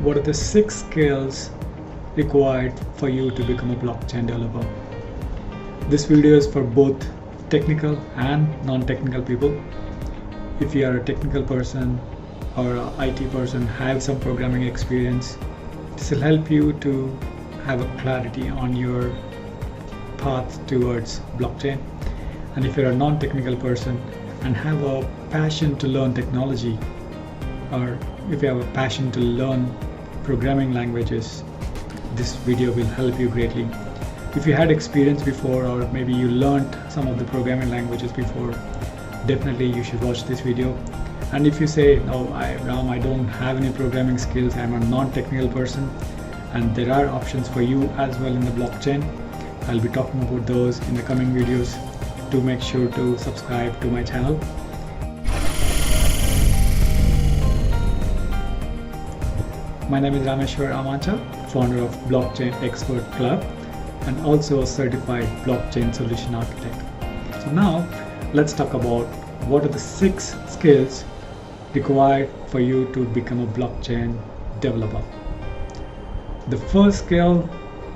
what are the 6 skills required for you to become a blockchain developer. This video is for both technical and non-technical people. If you are a technical person or an IT person, have some programming experience, this will help you to have a clarity on your path towards blockchain. And if you're a non-technical person and have a passion to learn technology, or if you have a passion to learn programming languages, this video will help you greatly. If you had experience before, or maybe you learned some of the programming languages before, definitely you should watch this video. And if you say, no, Ram, I don't have any programming skills, I'm a non-technical person, and there are options for you as well in the blockchain, I'll be talking about those in the coming videos. Do make sure to subscribe to my channel. My name is Rameshwar Amacha, founder of Blockchain Expert Club and also a certified blockchain solution architect. So now let's talk about what are the 6 skills required for you to become a blockchain developer. The first skill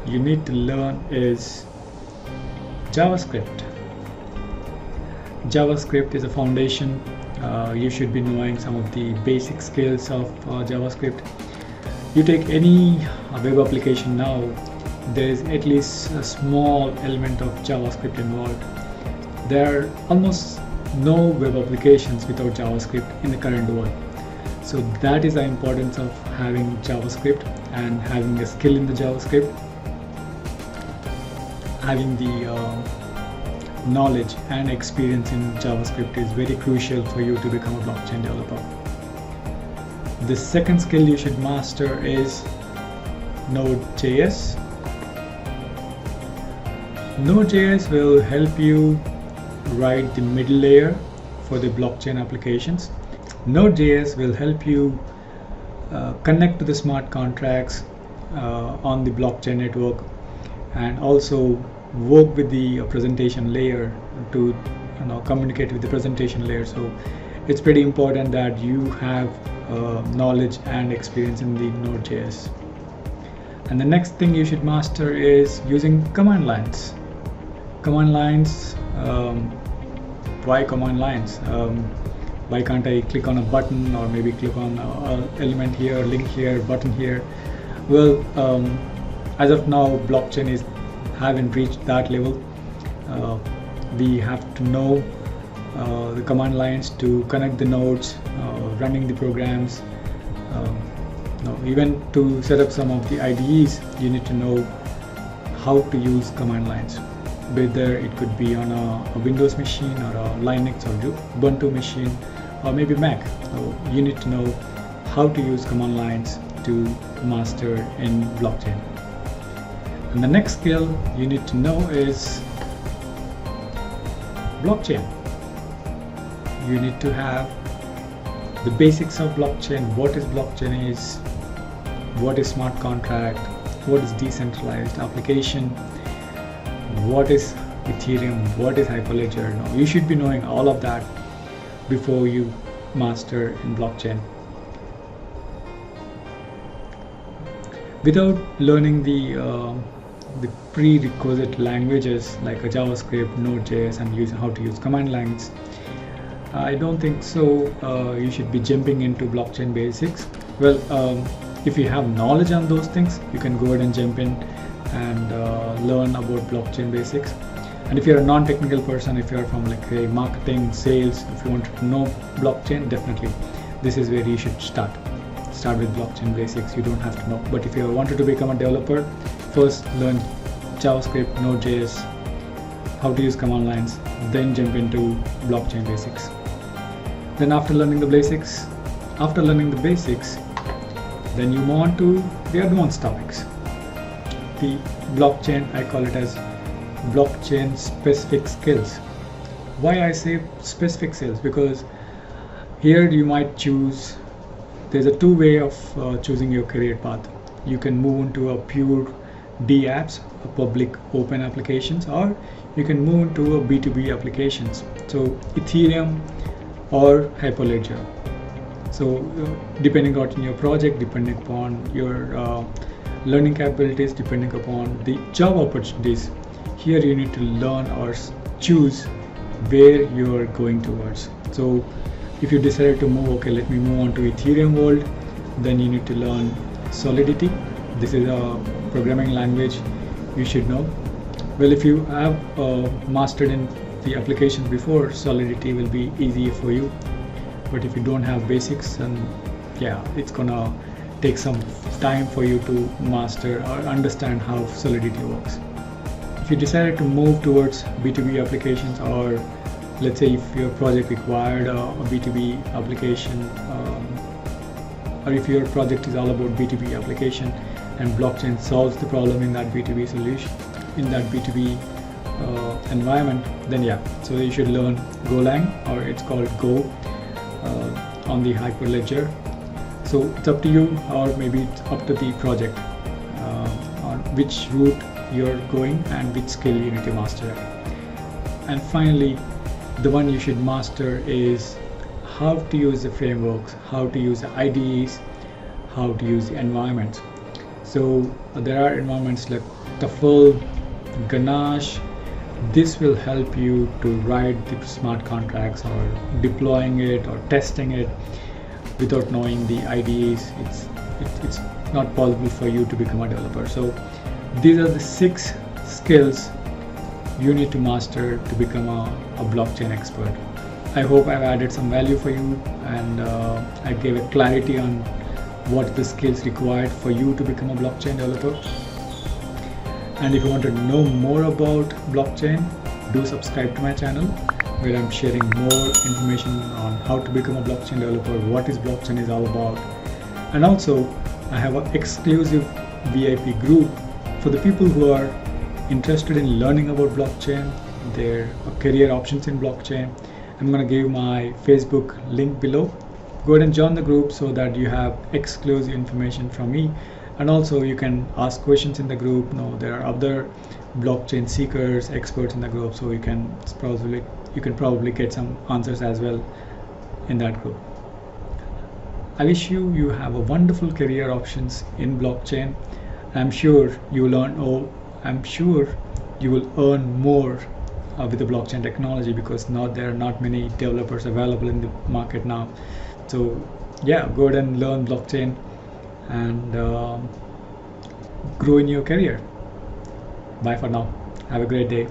you need to learn is JavaScript. JavaScript is a foundation. You should be knowing some of the basic skills of JavaScript. You take any web application now, there is at least a small element of JavaScript involved. There are almost no web applications without JavaScript in the current world. So that is the importance of having JavaScript and having a skill in the JavaScript. Having the knowledge and experience in JavaScript is very crucial for you to become a blockchain developer. The second skill you should master is Node.js. Node.js will help you write the middle layer for the blockchain applications. Node.js will help you connect to the smart contracts on the blockchain network, and also work with the presentation layer to communicate with the presentation layer. So it's pretty important that you have knowledge and experience in the Node.js. And the next thing you should master is using command lines. Command lines, why command lines? Why can't I click on a button, or maybe click on an element here, link here, button here? Well, as of now, blockchain haven't reached that level. We have to know the command lines to connect the nodes, running the programs. Even to set up some of the IDEs, you need to know how to use command lines. Whether it could be on a Windows machine or a Linux or Ubuntu machine, or maybe Mac. So you need to know how to use command lines to master in blockchain. And the next skill you need to know is blockchain. You need to have the basics of blockchain. What is blockchain is, what is smart contract, what is decentralized application, what is Ethereum, what is Hyperledger. You should be knowing all of that before you master in blockchain. Without learning the prerequisite languages like a JavaScript, Node.js, and how to use command lines, I don't think so you should be jumping into blockchain basics. Well, if you have knowledge on those things, you can go ahead and jump in and learn about blockchain basics. And if you're a non-technical person, if you're from like a marketing, sales, if you want to know blockchain, definitely this is where you should start with blockchain basics. You don't have to know, but if you wanted to become a developer, first learn JavaScript, Node.js, how to use command lines, then jump into blockchain basics. Then after learning the basics, then you move on to the advanced topics. The blockchain, I call it as blockchain specific skills. Why I say specific skills? Because here you might choose, there's a two-way of choosing your career path. You can move into a pure DApps, a public open applications, or you can move into a B2B applications. So Ethereum or Hyperledger. So depending on your project, depending upon your learning capabilities, depending upon the job opportunities, here you need to learn or choose where you are going towards. So if you decided to move, okay, let me move on to Ethereum world, then you need to learn Solidity. This is a programming language you should know. Well, if you have mastered in the application before, Solidity will be easier for you. But if you don't have basics, then yeah, it's gonna take some time for you to master or understand how Solidity works. If you decided to move towards B2B applications, or let's say if your project required a B2B application, or if your project is all about B2B application and blockchain solves the problem in that B2B solution, in that B2B environment, then yeah, so you should learn Golang, or it's called Go, on the Hyperledger. So it's up to you, or maybe it's up to the project on which route you're going and which skill you need to master. And finally, the one you should master is how to use the frameworks, how to use the IDEs, how to use the environments. So there are environments like Truffle, Ganache. This will help you to write the smart contracts or deploying it or testing it. Without knowing the IDEs, it's not possible for you to become a developer. So these are the 6 skills you need to master to become a blockchain expert. I hope I've added some value for you, and I gave a clarity on what the skills required for you to become a blockchain developer. And if you want to know more about blockchain, do subscribe to my channel, where I'm sharing more information on how to become a blockchain developer, what is blockchain is all about. And also I have an exclusive VIP group for the people who are interested in learning about blockchain, their career options in blockchain. I'm going to give my Facebook link below. Go ahead and join the group so that you have exclusive information from me. And also you can ask questions in the group. There are other blockchain seekers, experts in the group, so you can probably get some answers as well in that group. I wish you have a wonderful career options in blockchain. I'm sure you will earn more with the blockchain technology, because now there are not many developers available in the market now. So yeah, go ahead and learn blockchain and grow in your career. Bye for now. Have a great day.